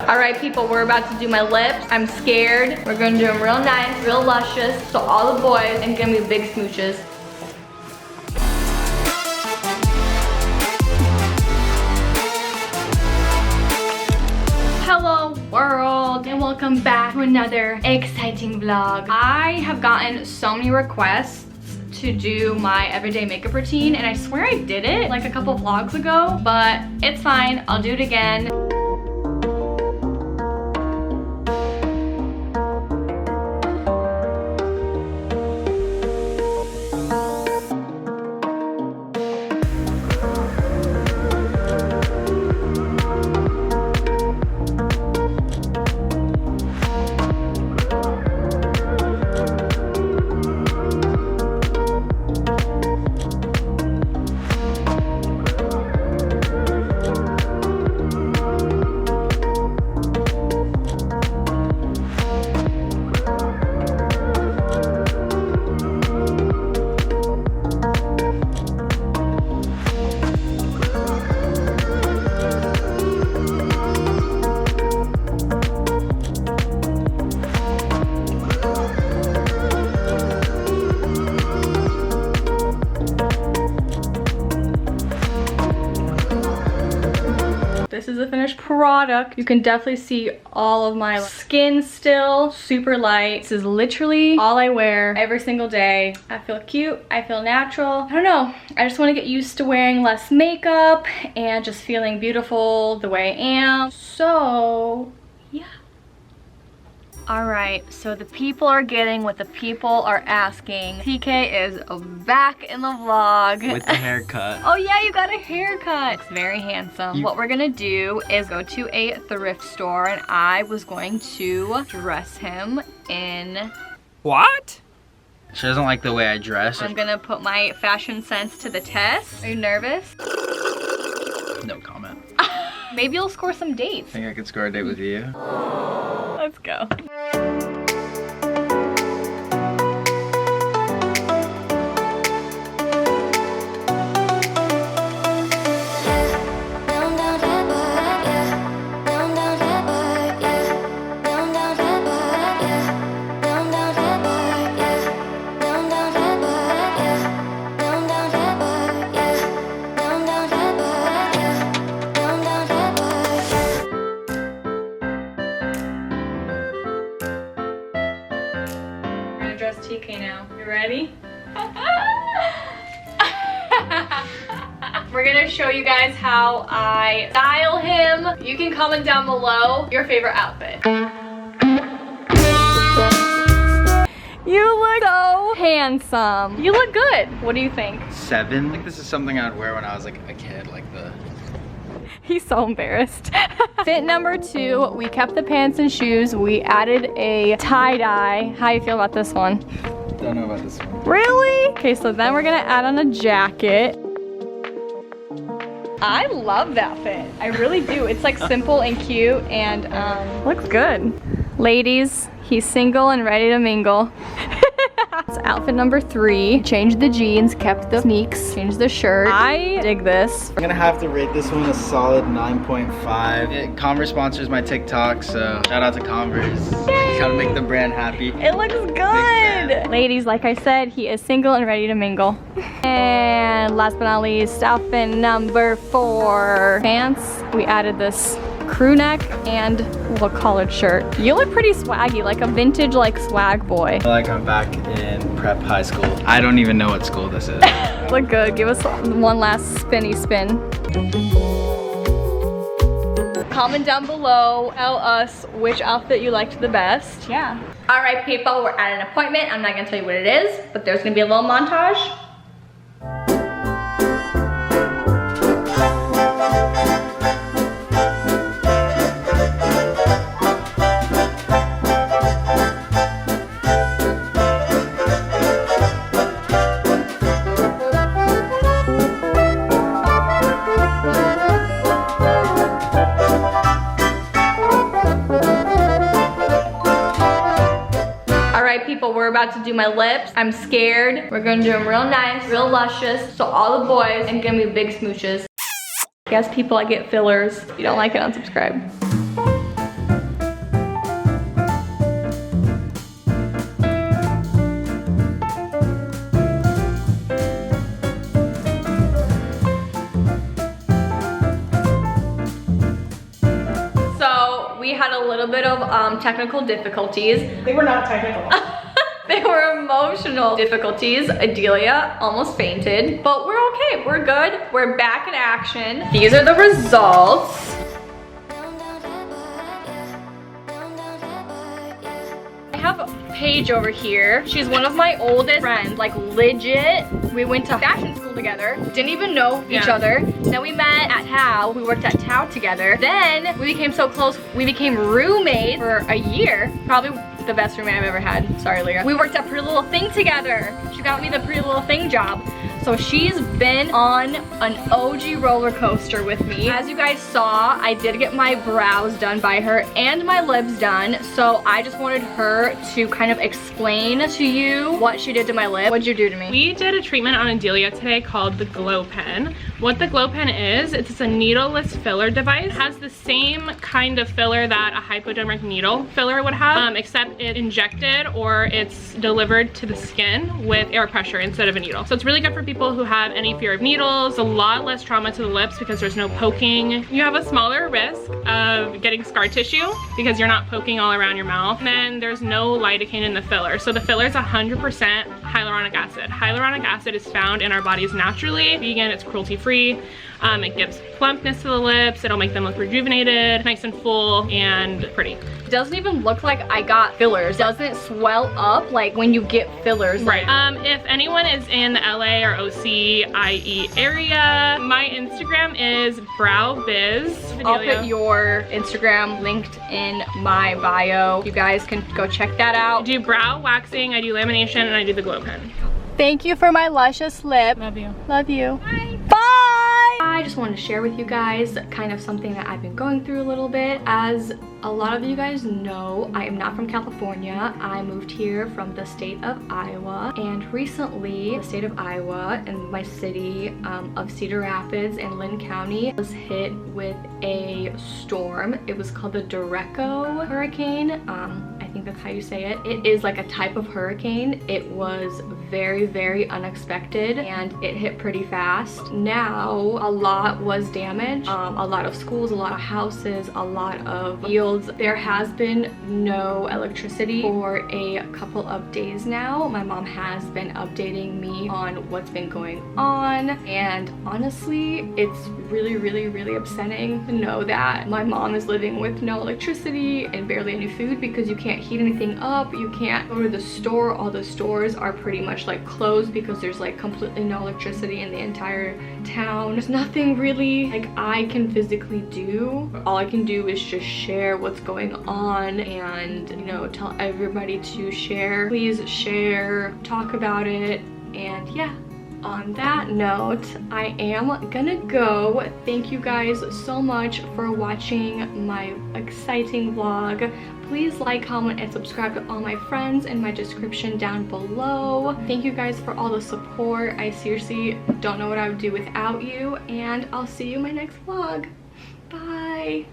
All right, people, we're about to do my lips. I'm scared. We're gonna do them real nice, real luscious, so all the boys and give me big smooches. Hello world, and welcome back to another exciting vlog. I have gotten so many requests to do my everyday makeup routine, and I swear I did it like a couple vlogs ago, but it's fine, I'll do it again. This is the finished product. You can definitely see all of my skin still, super light. This is literally all I wear every single day. I feel cute, I feel natural. I don't know, I just want to get used to wearing less makeup and just feeling beautiful the way I am. So, yeah. Alright, so the people are getting what the people are asking. TK is back in the vlog. With the haircut. Oh yeah, you got a haircut. Looks very handsome. What we're gonna do is go to a thrift store, and I was going to dress him in... What? She doesn't like the way I dress. I'm gonna put my fashion sense to the test. Are you nervous? No comment. Maybe you'll score some dates. Think I could score a date with you? Let's go. Dress TK now. You ready? We're gonna show you guys how I style him. You can comment down below your favorite outfit. You look so handsome. You look good. What do you think? 7? I think this is something I'd wear when I was like a kid, like the... He's so embarrassed. Fit number 2, we kept the pants and shoes. We added a tie-dye. How you feel about this one? Don't know about this one. Really? Okay, so then we're gonna add on a jacket. I love that fit. I really do. It's like simple and cute and looks good. Ladies, he's single and ready to mingle. It's outfit number 3. Changed the jeans, kept the sneaks, changed the shirt. I dig this. I'm gonna have to rate this one a solid 9.5. Converse sponsors my TikTok, so shout out to Converse. Gotta make the brand happy. It looks good. Ladies, like I said, he is single and ready to mingle. And last but not least, outfit number 4. Pants, we added this crew neck and a collared shirt. You look pretty swaggy, like a vintage like swag boy. I feel like I'm back in prep high school. I don't even know what school this is. Look good. Give us one last spinny spin. Comment down below, tell us which outfit you liked the best. Yeah. All right, people, we're at an appointment. I'm not gonna tell you what it is, but there's gonna be a little montage. People, we're about to do my lips. I'm scared. We're gonna do them real nice, real luscious, so all the boys and give me big smooches. Yes, people, I get fillers. If you don't like it, unsubscribe. we had a little bit of technical difficulties. They were not technical. They were emotional difficulties. Adelia almost fainted, but we're okay, we're good. We're back in action. These are the results. I have Paige over here. She's one of my oldest friends, like legit. We went to fashion school together, didn't even know each other. Then we met at Tao, we worked at Tao together. Then we became so close, we became roommates for a year. Probably the best roommate I've ever had. Sorry, Lera. We worked at Pretty Little Thing together. She got me the Pretty Little Thing job. So she's been on an OG roller coaster with me. As you guys saw, I did get my brows done by her and my lips done. So I just wanted her to kind of explain to you what she did to my lip. What'd you do to me? We did a treatment on Adelia today called the Glow Pen. What the Glow Pen is, it's a needleless filler device. It has the same kind of filler that a hypodermic needle filler would have, except it's injected or it's delivered to the skin with air pressure instead of a needle. So it's really good for people who have any fear of needles, a lot less trauma to the lips because there's no poking. You have a smaller risk of getting scar tissue because you're not poking all around your mouth. And then there's no lidocaine in the filler. So the filler is 100% hyaluronic acid. Hyaluronic acid is found in our bodies naturally. Vegan, it's cruelty-free. It gives plumpness to the lips. It'll make them look rejuvenated, nice and full and pretty. It doesn't even look like I got fillers. It doesn't swell up like when you get fillers. Right. If anyone is in the LA or OC, IE area, my Instagram is browbiz. I'll put your Instagram linked in my bio. You guys can go check that out. I do brow waxing, I do lamination, and I do the Glow Pen. Thank you for my luscious lip. Love you. Love you. Bye. Bye. I just wanted to share with you guys kind of something that I've been going through a little bit. As a lot of you guys know, I am not from California. I moved here from the state of Iowa, and recently the state of Iowa and my city of Cedar Rapids and Lynn County was hit with a storm. It was called the Derecho hurricane. I think that's how you say it. It is like a type of hurricane. It was very, very unexpected and it hit pretty fast. Now, a lot was damaged. A lot of schools, a lot of houses, a lot of fields. There has been no electricity for a couple of days now. My mom has been updating me on what's been going on, and honestly, it's really, really, really upsetting to know that my mom is living with no electricity and barely any food because you can't heat anything up. You can't go to the store. All the stores are pretty much like closed because there's like completely no electricity in the entire town. There's nothing really like I can physically do. All I can do is just share what's going on and, you know, tell everybody to share. Please share, talk about it, and yeah. On that note, I am gonna go. Thank you guys so much for watching my exciting vlog. Please like, comment, and subscribe to all my friends in my description down below. Thank you guys for all the support. I seriously don't know what I would do without you, and I'll see you in my next vlog. Bye!